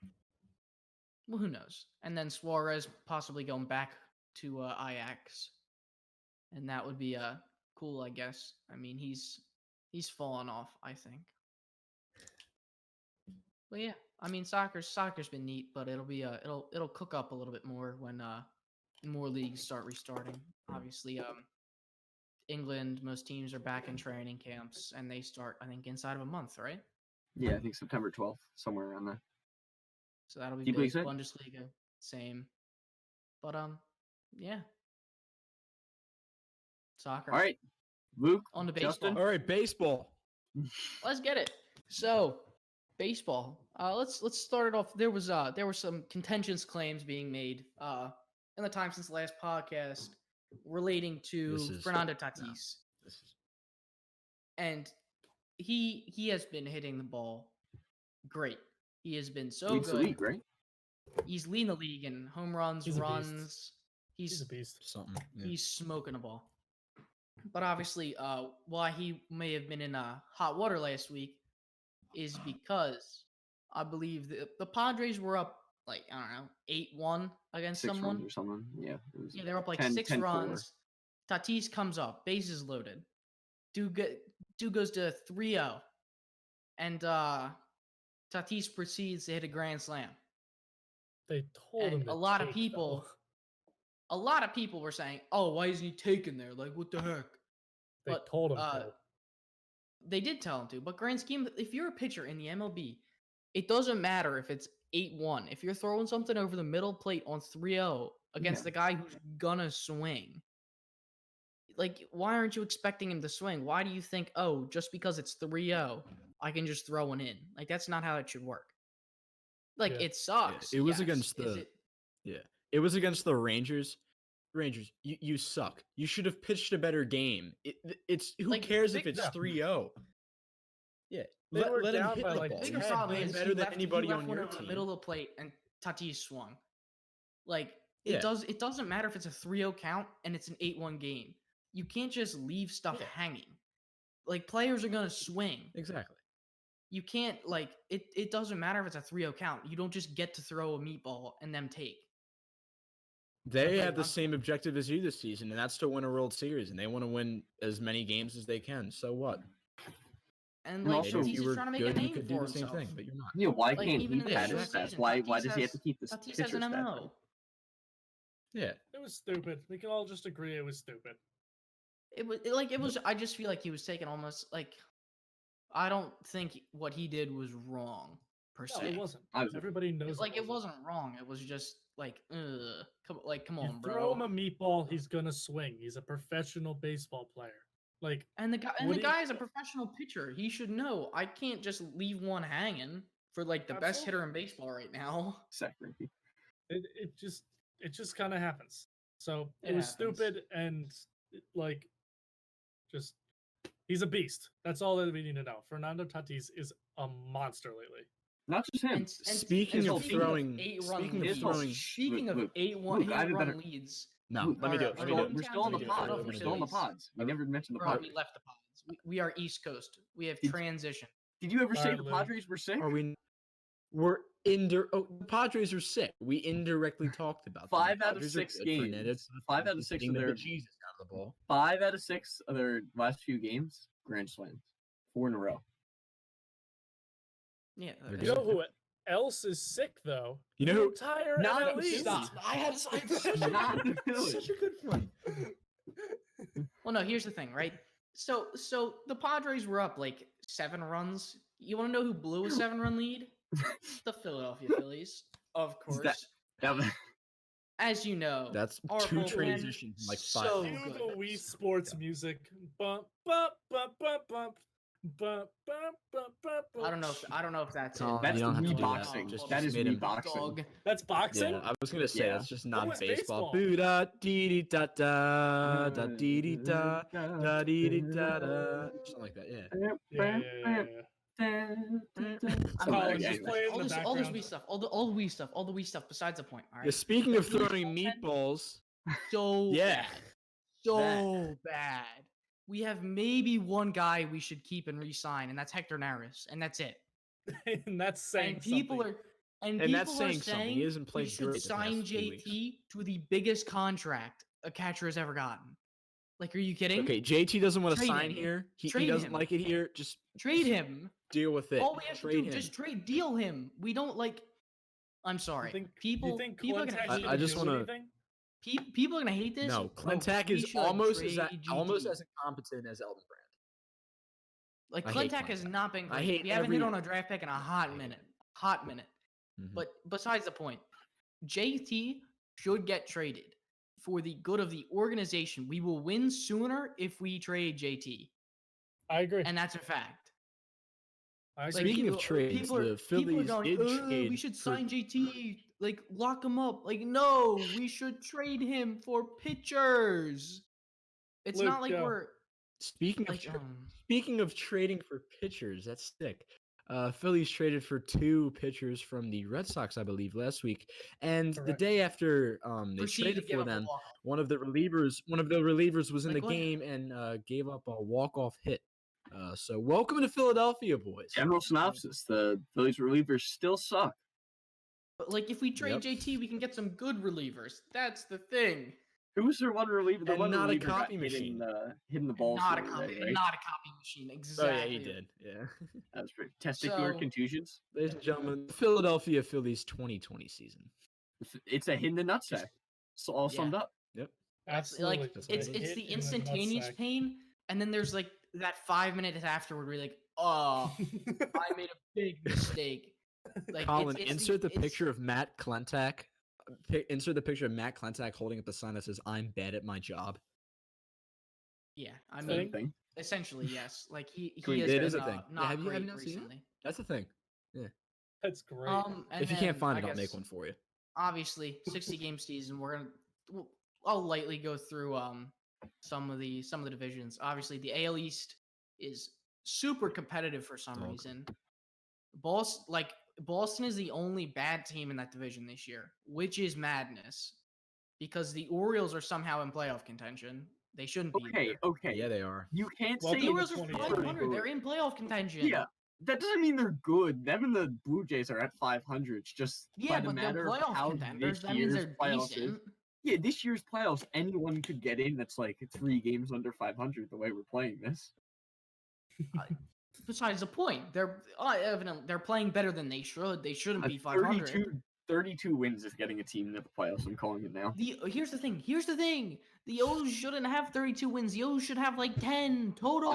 Well, who knows? And then Suarez possibly going back to Ajax. And that would be cool, I guess. I mean, he's fallen off, I think. But yeah, I mean, soccer's been neat, but it'll be it'll cook up a little bit more when more leagues start restarting. Obviously, England, most teams are back in training camps, and they start, I think, inside of a month, right? Yeah, I think September 12th, somewhere around there. So that'll be big. Bundesliga, same. But yeah. Soccer. All right, Luke. On to baseball. Justin. All right, baseball. Let's get it. So, baseball. Let's start it off. There were some contentious claims being made in the time since the last podcast relating to Fernando Tatis. And he has been hitting the ball great. He has been so Leads good. The league, right? He's leading the league in home runs, runs. He's a beast. He's smoking the ball. But obviously, why he may have been in hot water last week is because I believe the Padres were up, like, I don't know, 8-1 against 6 someone. Runs or something. Yeah. They were up like 6 runs. Tatis comes up, bases loaded. Dude goes to 3-0. And Tatis proceeds to hit a grand slam. They told him. A lot of people were saying, "Oh, why isn't he taking there? Like, what the heck?" They told him. They did tell him to, but grand scheme, if you're a pitcher in the MLB, it doesn't matter if it's 8-1. If you're throwing something over the middle plate on 3-0 against the guy who's gonna swing, like, why aren't you expecting him to swing? Why do you think, oh, just because it's 3-0, I can just throw one in? Like, that's not how it should work. Like, Yeah. it sucks. It was yes. against Is the it- it was against the Rangers. Rangers, you suck. You should have pitched a better game. It's who Like, cares big- if it's Yeah. 3-0? Yeah, They let, were let him down hit by, the like, ball. bigger Ted problem Way is better he than left, anybody he left on one your over the team. middle of the plate, and Tatis swung. Like, Yeah. it doesn't matter if it's a 3-0 count and it's an 8-1 game. You can't just leave stuff hanging. Like, players are gonna swing. Exactly. You can't, like, it doesn't matter if it's a 3-0 count. You don't just get to throw a meatball and them take. They Like, have the I'm- same objective as you this season, and that's to win a World Series, and they want to win as many games as they can. So what? And, And like, also- Maybe Tatis if you is were trying to make a good, you name could do for the same himself. thing, but you're not. Yeah, why Like, can't even he in the have short his stats? season, Why Tatis does he have to has- keep this Tatis has pitcher an stat? MO. Yeah. It was stupid. We can all just agree it was stupid. It was. I just feel like he was taking almost like. I don't think what he did was wrong per No, se. it wasn't. I was- Everybody knows. Like, it wasn't wrong. It was just like, come You on, throw him bro. a meatball, he's gonna swing. He's a professional baseball player. Like, And the what do you- guy is a professional pitcher. He should know. I can't just leave one hanging for like the best hitter in baseball right now. Exactly. it just kind of happens. So it It was happens. stupid and like, just he's a beast. That's all that we need to know. Fernando Tatis is a monster lately. Not just him. Speaking of throwing- speaking his whole- speaking of Luke, 8-1 Luke, I have a run better- leads. No, Luke, let me do it. Alright, Let me do Alright, it. We're still on the Let me do it. pod. Let me We're do still on the it. pods. We never mentioned the Bro, pod. we left the pods. We are East Coast. We have Did- transition. Did you ever say Alright, the Luke. Padres were sick? Are we? The Padres are sick. We indirectly talked about them. 5 The out of Padres are 6 good. games. Fernandez 5 out of is 6 hitting of the their Jesus out of the ball. 5 out of 6 of their last few games, grand slams, 4 in a row. Yeah. They're You know good. who else is sick though? You know The who? entire Not NL East. Stop. I had Not really. such a good point. Well, no, here's the thing, right? So the Padres were up like 7 runs. You want to know who blew a 7-run lead? The Philadelphia Phillies, of Is course. That- As you know, That's our 2 bullpen, transitions in like 5 so minutes. Cue good. the Wii Sports music. Bump, bump, bump, bump, bump. Bump, bump, bump, bump, I don't know if that's Colin, it. That's you don't have to do that. reboxing. Just That is made him- reboxing. Dog. That's boxing? Yeah, I was gonna say Yeah. that's just not is baseball. baseball? Boo da dee dee da da da dee dee da da dee dee da da. Something like that. Yeah. Yeah. Something Colin, like just that. play it in all the this background. Wii stuff, all the Wii stuff, all the Wii stuff. Besides the point. All Yeah, right. speaking of The Phillies throwing bullpen- meatballs, So Yeah. bad. So bad. We have maybe one guy we should keep and re-sign, and that's Hector Neris, and that's it. And that's saying And people something. are and, and that's people are saying something. He hasn't we played should great the sign past few weeks. JT to the biggest contract a catcher has ever gotten. Like, are you kidding? Okay, JT doesn't want to Trade sign him. here. He Trade doesn't him. like it here. Just Trade him. deal with it. All we have Trade to do him. just deal him. We don't like. I'm sorry. You think people are Clintac gonna hate should I just do wanna- anything? people are gonna hate this. No, Bro, Clintac we is should almost trade almost GT. as incompetent as Elton Brand. Like, I hate Clintac has Clintac. not been I great. hate We haven't hit every- on a draft pick in a hot minute. Mhm. But besides the point, JT should get traded for the good of the organization. We will win sooner if we trade JT, I agree. and that's a fact. I Like, agree. Speaking of trades, people are the Phillies going, did trade we should for- sign JT, like lock him up. Like, no, we should trade him for pitchers. It's Luke, not like go. we're Speaking of like speaking of trading for pitchers, that's sick. Phillies traded for 2 pitchers from the Red Sox, I believe, last week, and the Correct. day after they proceed to traded give for up a them, walk-off. one of the relievers was in Like, the what? game and gave up a walk-off hit. So welcome to Philadelphia, boys. General synopsis: the Phillies relievers still suck. But like, if we trade Yep. JT, we can get some good relievers. That's the thing. Who's their one reliever? The And one not a reliever got copy hitting, machine. hitting the ball. Not a the other copy, day, right? not a copy machine. Oh Exactly. yeah, he did. Yeah. That was pretty. Testicular So- contusions. Ladies and gentlemen, the Philadelphia Phillies 2020 season. It's a hit in the nutsack. So all Yeah. summed up. Yep. It's like Absolutely. That's it's what A it's hit the in the instantaneous nutsack. pain, and then there's like that 5 minutes afterward, we're like, oh, I made a big mistake. Like, Colin, insert the picture of Matt Klentak. Insert the picture of Matt Klentak holding up a sign that says, "I'm bad at my job." Yeah, I Same mean, thing. essentially, yes. Like he we- has it been is a thing. Yeah, not have you- have great you not seen it? recently. That's the thing. That's great. And If you can't then, find I it, I'll make guess, one for you. Obviously, 60-game season. I'll lightly go through some of the divisions. Obviously, the AL East is super competitive for some Dog. reason. Boston is the only bad team in that division this year, which is madness because the Orioles are somehow in playoff contention. They shouldn't be. Okay, okay. Yeah, they are. You can't Welcome say The to Orioles are 2020. 500. They're in playoff contention. Yeah, that doesn't mean they're good. Them and the Blue Jays are at 500. It's just Yeah, by the but they're matter of playoff how contenders. this That means year's they're playoffs is. decent. Yeah, this year's playoffs, anyone could get in. That's like 3 games under 500. The way we're playing this. Besides the point, they're evidently they're playing better than they should. They shouldn't A be 500. 32 wins is getting a team into the playoffs. I'm calling it now. Here's the thing. The O's shouldn't have 32 wins. The O's should have like 10 total.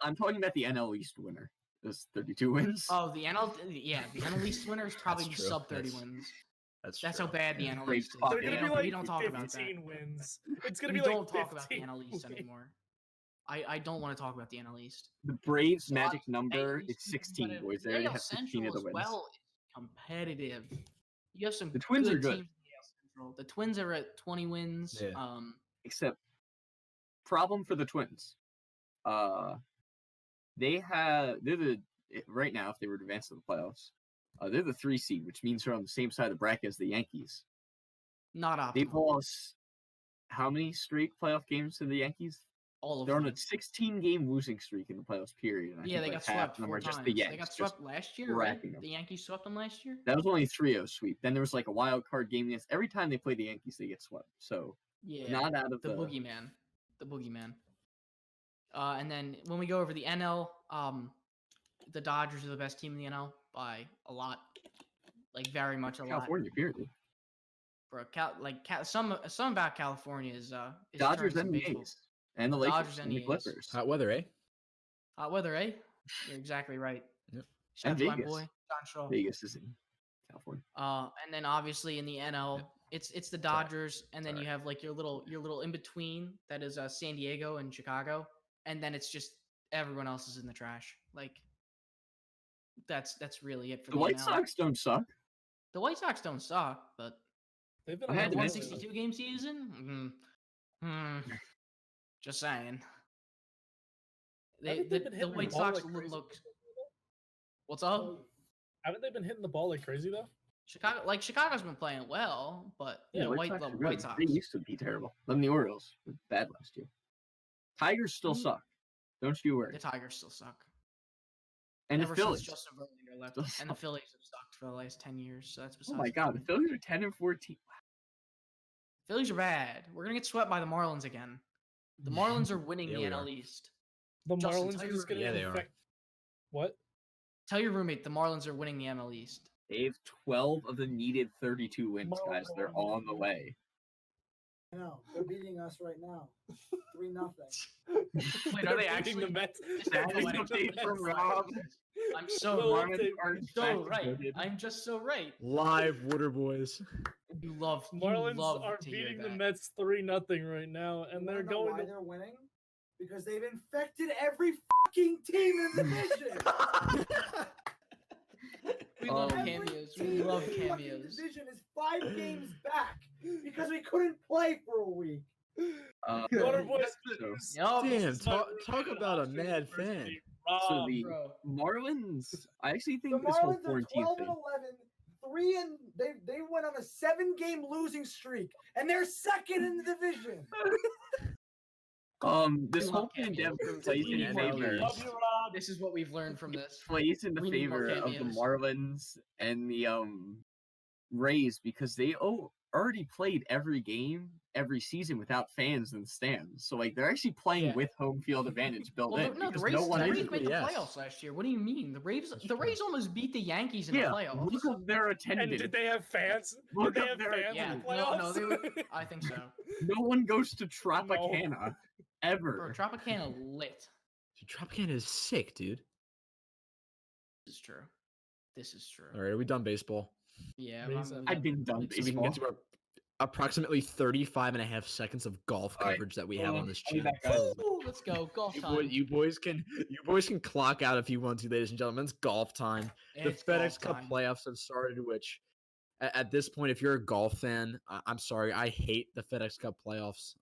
I'm talking about the NL East winner. There's 32 wins. Oh, the NL East winner is probably That's true. sub 30 wins. That's That's true. how bad the NL Great East is. spot. They're gonna be We like don't talk about that. 15 wins. It's gonna We be like don't talk about the 15 NL East wins. anymore. I don't want to talk about the NL East. The Braves' So magic obviously, number AL is East 16, competitive. boys. They The already AL have 16 Central of the as wins. well is competitive. You have some The Twins are good. teams in the AL Central. The Twins are at 20 wins. Yeah. Except, problem for the Twins. They're the right now. If they were to advance to the playoffs, they're the 3 seed, which means they're on the same side of the bracket as the Yankees. Not optimal. They've lost how many straight playoff games to the Yankees? All of They're on them. a 16-game losing streak in the playoffs. Period. And I Yeah, think they like got half swept of them 4 are times. just the Yanks. They got just swept last year, right? wrecking them. The Yankees swept them last year. That was only 3-0 sweep. Then there was like a wild card game against. Every time they play the Yankees, they get swept. So Yeah, not out of the boogeyman. The boogeyman. And then when we go over the NL, the Dodgers are the best team in the NL by a lot, like very much a California. Period. lot. Some about California is Dodgers turning some and the baseball. A's and the Lakers Dodgers and and the the A's. Clippers. Hot weather, eh? Hot weather, eh? You're exactly right. Yep. Shout out And to my Vegas. boy John Shaw. Vegas is in California. And then obviously in the NL, it's the Dodgers, and then you have like your little in between that is San Diego and Chicago, and then it's just everyone else is in the trash. Like that's really it for The White NL. Sox don't suck. The White Sox don't suck, but They've been I had a to mention 162 game season. Just saying. Haven't they been The hitting the White ball Sox like crazy? look. What's up? Haven't they been hitting the ball like crazy though? Chicago's been playing well, but Yeah, the White Sox White are good. Sox. They used to be terrible. Then the Orioles were bad last year. Tigers still suck. Don't you worry. The Tigers still suck. And Ever the Phillies. since Justin Verlander left, Still and the suck. Phillies have sucked for the last 10 years. So that's Oh besides. my God, the Phillies are 10-14. Phillies are bad. We're gonna get swept by the Marlins again. The Marlins are winning Yeah, the we NL are. East. The Justin, Marlins tell are your just gonna roommate. Yeah, they are. infect. What? Tell your roommate the Marlins are winning the NL East. They have 12 of the needed 32 wins, guys. They're on the way. I know. They're beating us right now. 3-0. Wait, are They're they beating actually? the Mets. This is They're That is beating the the update from Mets. Rob. I'm so Little right. update. Are in So fact right. good. I'm just so right. Live Wudder Boys. You love Marlins are to hear beating the that. Mets 3-0 right now, and they're going why to. they're winning? Because they've infected every fucking team in the division. We love Um, Every cameos. team We love in the fucking cameos. division is 5 games back because we couldn't play for a week. Wudder Boys. So, Yup. Damn, This is my talk roommate, about a Austin mad University. fan. so Rob, the Bro. Marlins, I actually The think this whole Marlins are quarantine 12 thing. and 11, they went on a 7-game losing streak, and they're second in the division. This We whole love cameos. pandemic plays in Yeah, favor. love you, Rob. This is what we've learned from this. Plays in the We need more favor of the cameos. Marlins and the Rays because they already played every game every season without fans in the stands. So like they're actually playing Yeah. with home field advantage built Well, in. no, the because Rays, no one the is. Rays made the Yes. playoffs last year. What do you mean? The Rays true. almost beat the Yankees in Yeah, the playoffs. look up their And attendance. did they have fans? Look Did they up have their fans Yeah, in the no, playoffs? they were, I think so. No one goes to Tropicana Bro, ever. Tropicana lit. Dude, Tropicana is sick, dude. This is true. This is true. All right, are we done baseball? Yeah, Amazing. I've been done So we can get baseball. to our approximately 35 and a half seconds of golf All right, coverage that we have on this I'll be channel. back, guys. Woo, let's go. Golf time. You boys can clock out if you want to, ladies and gentlemen. It's golf time. It's The FedEx golf Cup time. playoffs have started, which at this point, if you're a golf fan, I'm sorry, I hate the FedEx Cup playoffs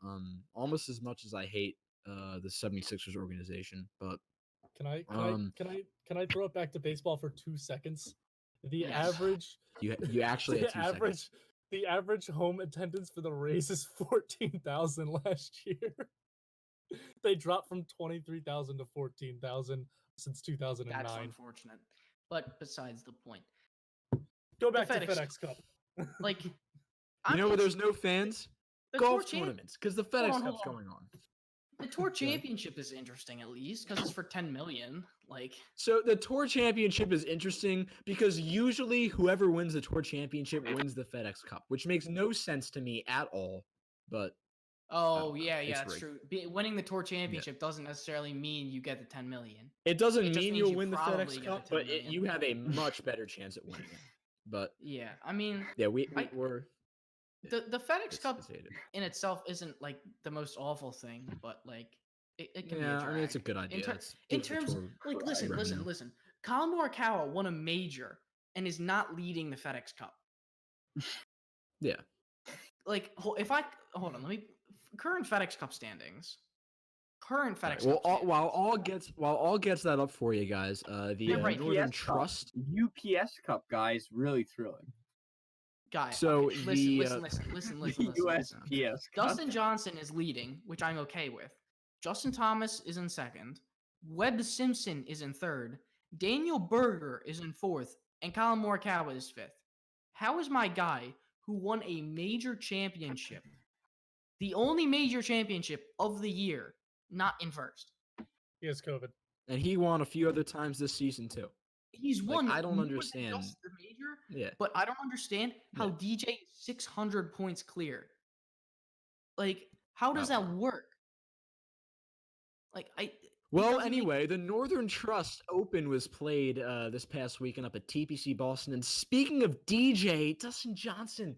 almost as much as I hate the 76ers organization. But Can I throw it back to baseball for 2 seconds? The Yes. average you actually had 2 seconds. the average home attendance for the Rays is 14,000 last year. They dropped from 23,000 to 14,000 since 2009. That's unfortunate. But besides the point, Go back the to FedEx FedEx Cup. like, You know where there's no fans? the Golf Tour Champ- tournaments, because the Hold FedEx on, Cup's hold on. going on. The Tour Championship is interesting, at least, because it's for 10 million. Like, So the Tour Championship is interesting because usually whoever wins the Tour Championship wins the FedEx Cup, which makes no sense to me at all. But oh know. yeah, It's that's rigged. true. Winning the Tour Championship doesn't necessarily mean you get the 10 million. it doesn't It just mean means you'll you win the probably FedEx get Cup, the 10 but million. you have a much better chance at winning it. But Yeah, I mean, yeah, I- we're the FedEx Cup it's hated. in itself isn't like the most awful thing, but like it can be a Yeah, drag. I mean it's a good idea. In It's good for terms, tour like, revenue. listen. Colin Morikawa won a major and is not leading the FedEx Cup. Yeah. Like, if I hold on, let me current FedEx Cup standings. Current All right, FedEx well, Cup standings. while all gets that up for you guys, the Yeah, right. Northern UPS Cup. Trust. UPS Cup, guys, really thrilling. Guy, So okay, the, listen. USPS Cup. Dustin Johnson is leading, which I'm okay with. Justin Thomas is in second. Webb Simpson is in third. Daniel Berger is in fourth, and Colin Morikawa is fifth. How is my guy who won a major championship, the only major championship of the year, not in first? He has COVID. And he won a few other times this season too. He's Like, won. I don't more than understand. just the major, Yeah. but I don't understand how Yeah. DJ is 600 points clear. Like, how does Wow. that work? Like, Well, doesn't make- anyway, the Northern Trust Open was played this past weekend up at TPC Boston. And speaking of DJ, Dustin Johnson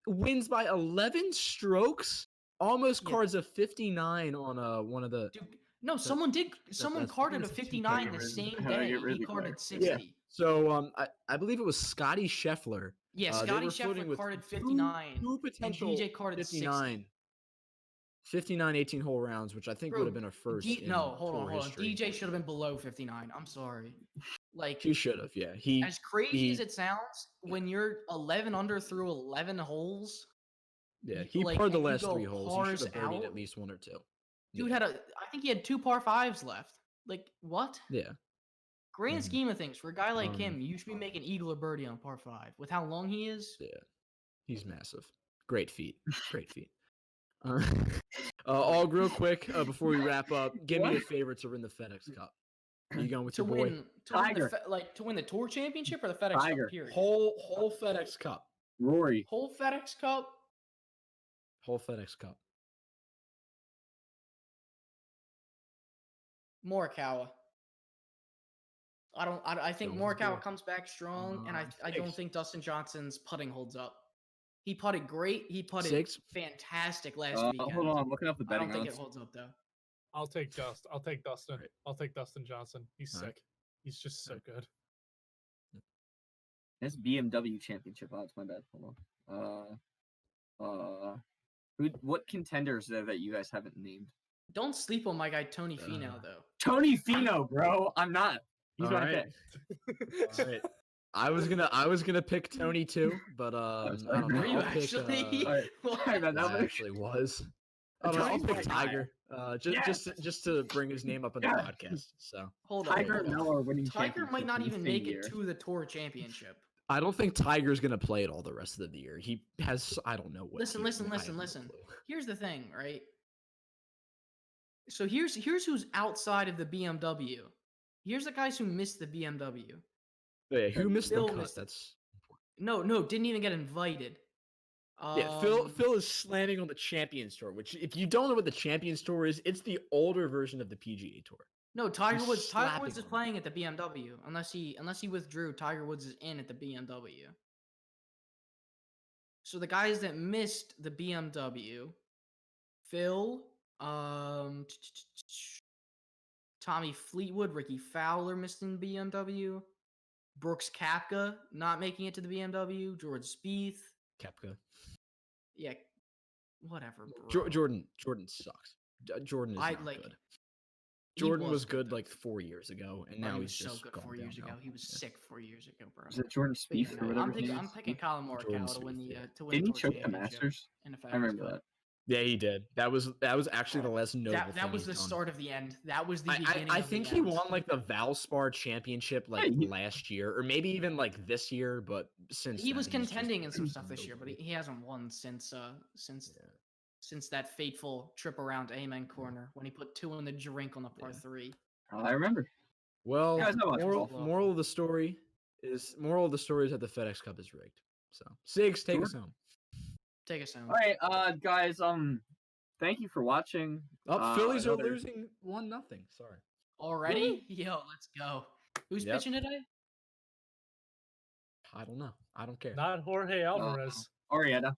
wins by 11 strokes, almost Yeah. cards a 59 on one of the. dude, no, someone that's- carded a that's 59 get the rid- same get day. rid He of the carded card. 60. So I believe it was Scotty Scheffler. Yeah, They Scotty were floating Scheffler with carded two- 59. Two potential DJ carded 59. 59 18-hole rounds, which I think would have been a first. in Hold tour on. history. DJ should have been below 59. I'm sorry. Like, He should have, yeah. He as crazy he- as it sounds, when you're 11 under through 11 holes, yeah, you- he like, parred the and you last go 3 holes. He pars should have birdied out, at least 1 or 2. dude Yeah. I think he had 2 par 5s left. Like, what? Yeah. Grand Mhm. scheme of things, for a guy like Um, him, you should be making eagle or birdie on par 5. With how long he is, Yeah. He's massive. Great feet. Great feet. All real quick before we wrap up, give me the What? favorites to win the FedEx Cup. Are you going with to your boy? win, Tiger. to win the Tour Championship or the FedEx Tiger. Cup period? Whole FedEx Cup. Rory. Whole FedEx Cup. Whole FedEx Cup. Morikawa. I think Going with Morikawa boy. comes back strong, and I Six. don't think Dustin Johnson's putting holds up. He putted great. He putted 6. fantastic last weekend. Hold on, I'm looking up the I betting don't think it odds. holds up though. I'll take Dustin. Right. I'll take Dustin Johnson. He's All right. sick. He's just so good. That's BMW Championship odds. My bad. Hold on. What contenders there that you guys haven't named? Don't sleep on my guy Tony Finau though. Tony Finau, bro. I'm not. He's All right right. there. All right. I was gonna pick Tony too, but I don't know. Were you I'll pick, actually? Alright. Sorry about that. I actually was. I don't know, I'll Tony's pick my guy. Tiger. Just to bring his name up in the Yeah. podcast. So Hold on. Tiger and Mel are winning. Tiger might not championships in even the make same it year. to the Tour Championship. I don't think Tiger's gonna play it all the rest of the year. He has I don't know what. Listen. I have no Listen. clue. Here's the thing, right? So here's who's outside of the BMW. Here's the guys who missed the BMW. Yeah, who missed the Phil cut? missed it. That's No, didn't even get invited. yeah. Phil is slamming on the Champions Tour, which if you don't know what the Champions Tour is, it's the older version of the PGA Tour. No, Tiger He's Woods. Tiger slapping Woods is him. playing at the BMW. Unless he withdrew, Tiger Woods is in at the BMW. So the guys that missed the BMW, Phil, Tommy Fleetwood, Ricky Fowler missed in BMW, Brooks Koepka not making it to the BMW, George Spieth. Koepka. Yeah, whatever, bro. Jordan sucks. Jordan is not good. Jordan was good though. like 4 years ago, and Bro, now he he's was so just good gone 4 years ago. downhill. He was sick 4 years ago, bro. Is it Jordan But yeah, Spieth no, or whatever his name I'm is? picking Colin Morikawa Jordan to win Spieth, the yeah. to win Didn't he the choke Tour the Championship Masters? in the I remember FedEx Cup. that. Yeah, he did. That was actually the less notable thing That was he's the done. start of the end. That was the beginning. I of think the he end. won like the Valspar Championship like Hey, last year, or maybe even like this year. But since He was then, he's just contending in some been stuff this year, but nobody. he hasn't won since Yeah. since that fateful trip around Amen Corner when he put 2 in the drink on the par 3. I remember. Well, You guys know much golf. moral of the story is that the FedEx Cup is rigged. So Sigs, take Sure. us home. Take us home. All right, guys. Thank you for watching. Oh, Phillies are another- losing 1-0. Sorry. Already? Yo, let's go. Who's Yep. pitching today? I don't know. I don't care. Not Jorge Alvarez. Arietta.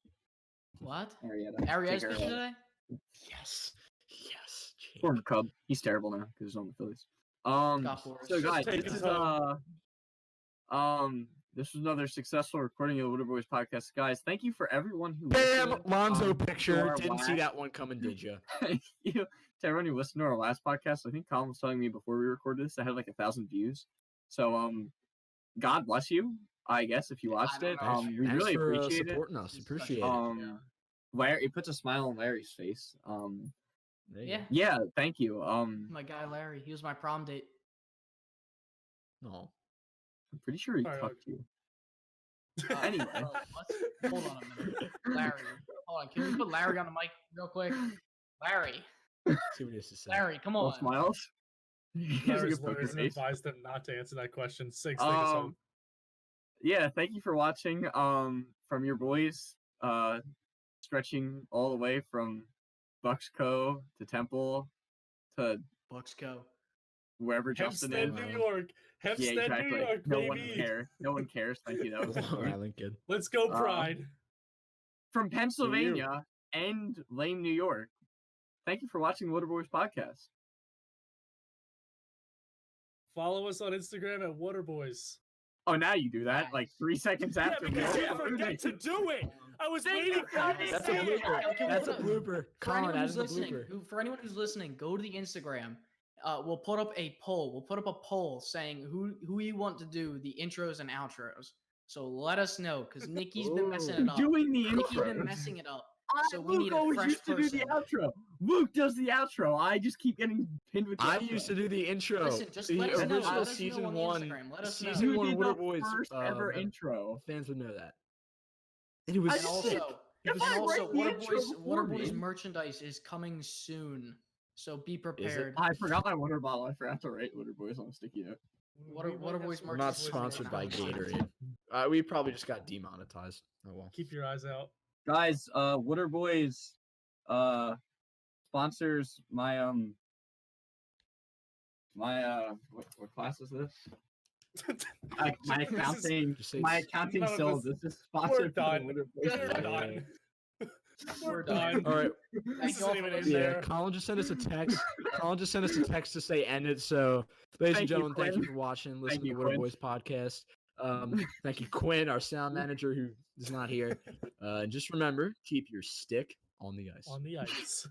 What? Arietta. Arias Take care of pitching that. today? Yes. Jake. Former Cub. He's terrible now because he's on the Phillies. Scott Boras. So guys, Take this us is this was another successful recording of the Wudder Boys podcast. Guys, thank you for everyone who Bam! listened, Lonzo to picture. our Didn't see last- that one coming, did you? Thank you to everyone who listened to our last podcast. I think Colin was telling me before we recorded this, I had like 1,000 views. So God bless you. I guess if you watched it, know. we Thanks really for appreciate it. supporting us. It's Appreciate such it. a- Larry, it puts a smile on Larry's face. There you Yeah. go. Yeah, thank you. My guy Larry. He was my prom date. No. I'm pretty sure he Alright, cucked you. Uh, Anyway. Hold on a minute. Larry. Hold on. Can we put Larry on the mic real quick? Larry. See what he has to say. Larry, come All on. smiles. He has a Larry's good poker lawyers face. advised him not to answer that question. Six, take us home. Yeah, thank you for watching. From your boys, stretching all the way from Bucksco to Temple to Bucks go. wherever Justin Hempstead, is. New York. Hempstead, Yeah, exactly. New York, No baby. one cares. No one cares. Thank you. That was the Long point. Island kid. Let's go, Pride. From Pennsylvania and Lame, New York. Thank you for watching the Wudder Boys podcast. Follow us on Instagram at Wudder Boys. Oh, now you do that like 3 seconds Yeah, after. because we you uploaded forget it. to do it. I was Thank waiting you, for you to That's a say it. blooper. Okay, That's a hold on. blooper. For Colin, anyone that who's is a listening, blooper. for anyone who's listening, go to the Instagram. We'll put up a poll. We'll put up a poll saying who you want to do the intros and outros. So let us know because Nikki's been messing it up. Doing the Nikki's been intro. messing it up. I, So we Luke need a always fresh used to do person. the outro. Luke does the outro. I just keep getting pinned with the I outro. used to do the intro. Listen, just the let us know. original Let us know season on the 1. Instagram. Let us know. Season You 1 did Wudder the Boys first ever member- intro. Fans would know that. And it was I And just also, said- If I also write the Wudder intro Boys, before Wudder Boys me- merchandise is coming soon. So be prepared. I forgot my water bottle. I forgot to write Wudder Boys on a sticky note. What are- We what are might boys have We're some not merchandise sponsored by coming. Gatorade. We probably just got demonetized. Oh well. Keep your eyes out. Guys, Wudder Boys sponsors my what class is this? My This is- accounting Just say my s- accounting none of syllabus this- is sponsored by done. Wudder Boys. We're Yeah. done. We're We're done. done. All right. This Thank isn't y'all even for in Yeah, there. Colin just sent us a text. Colin just sent us a text to say end it. So, ladies Thank and you, gentlemen, thank you Quinn. for watching. Listen Thank you, to Wudder Quinn. Boys podcast. Thank you, Quinn, our sound manager who is not here. And just remember, keep your stick on the ice. On the ice.